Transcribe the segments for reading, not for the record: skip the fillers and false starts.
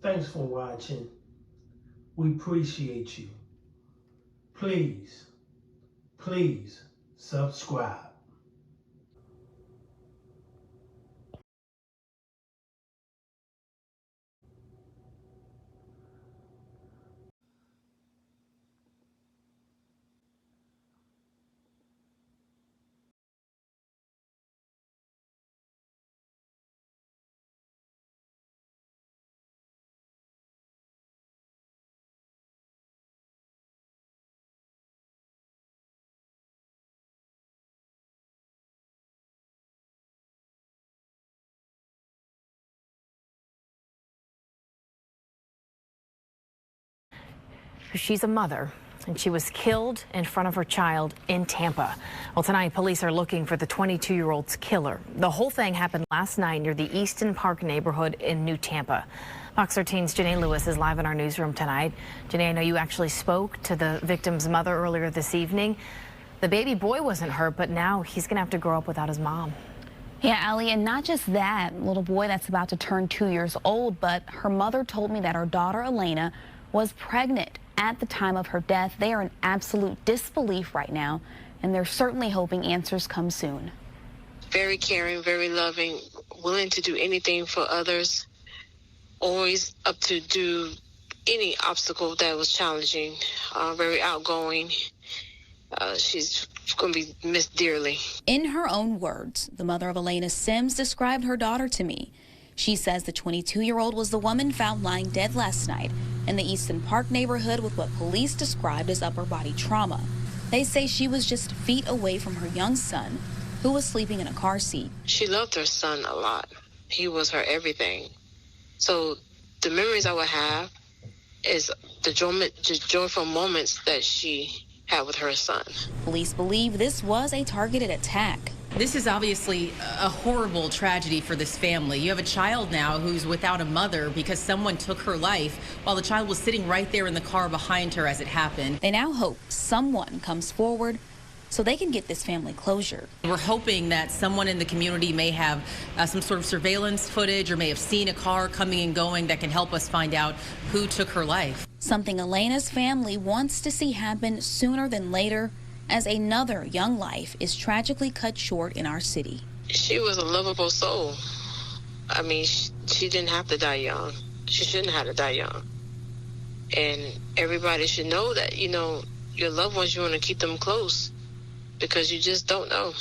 Thanks for watching. We appreciate you. Please, please subscribe. She's a mother, and she was killed in front of her child in Tampa. Well, tonight, police are looking for the 22-year-old's killer. The whole thing happened last night near the Easton Park neighborhood in New Tampa. Fox 13's Janae Lewis is live in our newsroom tonight. Janae, I know you actually spoke to the victim's mother earlier this evening. The baby boy wasn't hurt, but now he's going to have to grow up without his mom. Yeah, Allie, and not just that, little boy that's about to turn 2 years old, but her mother told me that her daughter, Alana, was pregnant at the time of her death. They are in absolute disbelief right now, and they're certainly hoping answers come soon. Very caring, very loving, willing to do anything for others, always up to do any obstacle that was challenging, very outgoing. She's going to be missed dearly. In her own words, the mother of Alana Sims described her daughter to me. She says the 22-year-old was the woman found lying dead last night in the Easton Park neighborhood with what police described as upper body trauma. They say she was just feet away from her young son, who was sleeping in a car seat. She loved her son a lot. He was her everything. So the memories I would have is the joyful moments that she had with her son. Police believe this was a targeted attack. This is obviously a horrible tragedy for this family. You have a child now who's without a mother because someone took her life while the child was sitting right there in the car behind her as it happened. They now hope someone comes forward so they can get this family closure. We're hoping that someone in the community may have some sort of surveillance footage or may have seen a car coming and going that can help us find out who took her life. Something Alana's family wants to see happen sooner than later, as another young life is tragically cut short in our city. She was a lovable soul. I mean, she didn't have to die young. She shouldn't have to die young. And everybody should know that, you know, your loved ones, you want to keep them close because you just don't know.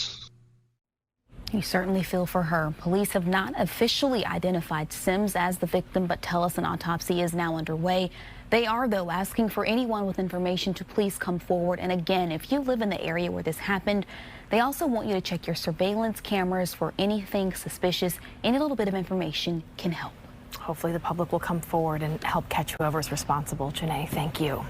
You certainly feel for her. Police have not officially identified Sims as the victim, but tell us an autopsy is now underway. They are, though, asking for anyone with information to please come forward. And again, if you live in the area where this happened, they also want you to check your surveillance cameras for anything suspicious. Any little bit of information can help. Hopefully the public will come forward and help catch whoever's responsible. Janae, thank you.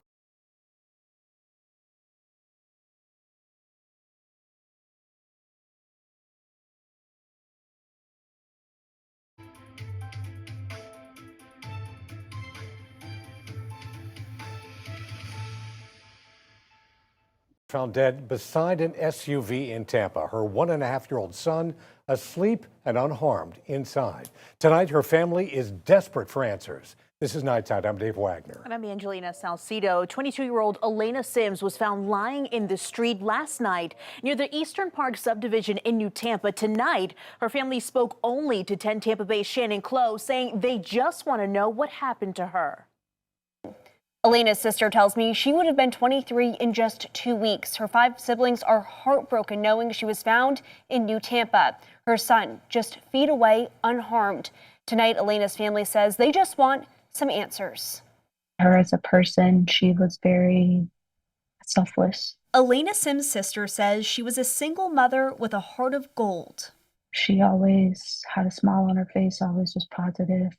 Found dead beside an SUV in Tampa. Her 1.5-year-old son asleep and unharmed inside. Tonight, her family is desperate for answers. This is Nightside. I'm Dave Wagner. And I'm Angelina Salcido. 22-year-old Alana Sims was found lying in the street last night near the Eastern Park subdivision in New Tampa. Tonight, her family spoke only to 10 Tampa Bay's Shannon Clough, saying they just want to know what happened to her. Alana's sister tells me she would have been 23 in just 2 weeks. Her 5 siblings are heartbroken knowing she was found in New Tampa. Her son just feet away, unharmed. Tonight, Alana's family says they just want some answers. Her as a person, she was very selfless. Alana Sims' sister says she was a single mother with a heart of gold. She always had a smile on her face, always was positive,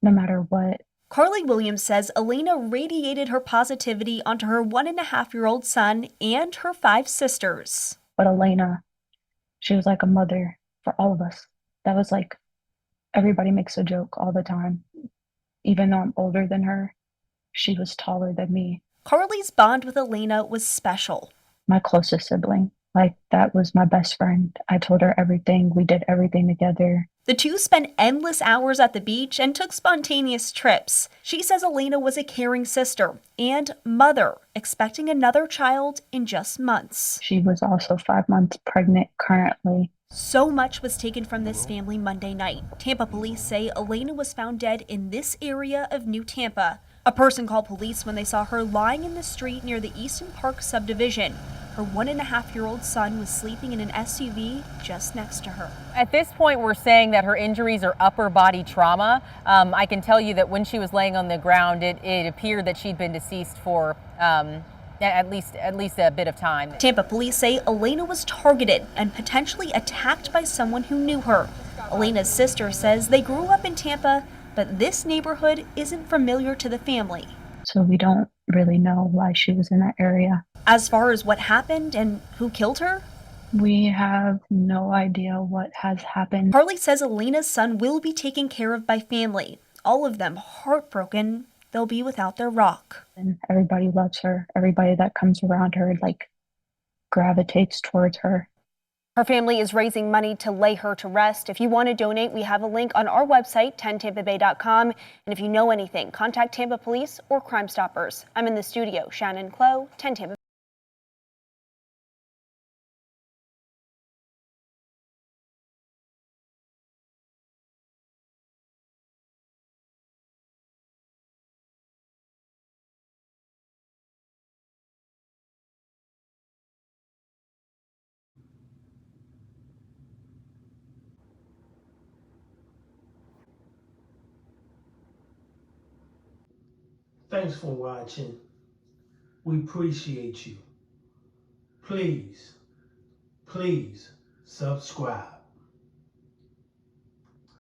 no matter what. Carly Williams says Alana radiated her positivity onto her 1.5-year-old son and her 5 sisters. But Alana, she was like a mother for all of us. That was like, everybody makes a joke all the time. Even though I'm older than her, she was taller than me. Carly's bond with Alana was special. My closest sibling. Like, that was my best friend. I told her everything. We did everything together. The two spent endless hours at the beach and took spontaneous trips. She says Alana was a caring sister and mother, expecting another child in just months. She was also 5 months pregnant currently. So much was taken from this family Monday night. Tampa police say Alana was found dead in this area of New Tampa. A person called police when they saw her lying in the street near the Easton Park subdivision. Her 1.5-year-old son was sleeping in an SUV just next to her. At this point, we're saying that her injuries are upper body trauma. I can tell you that when she was laying on the ground, it appeared that she'd been deceased for at least a bit of time. Tampa police say Alana was targeted and potentially attacked by someone who knew her. Alana's sister says they grew up in Tampa, but this neighborhood isn't familiar to the family. So we don't really know why she was in that area. As far as what happened and who killed her, we have no idea what has happened. Harley says Alana's son will be taken care of by family. All of them heartbroken they'll be without their rock. And everybody loves her. Everybody that comes around her gravitates towards her. Her family is raising money to lay her to rest. If you want to donate, we have a link on our website, 10tampabay.com. And if you know anything, contact Tampa Police or Crime Stoppers. I'm in the studio, Shannon Clow, 10 Tampa Bay. Thanks for watching. We appreciate you. Please subscribe.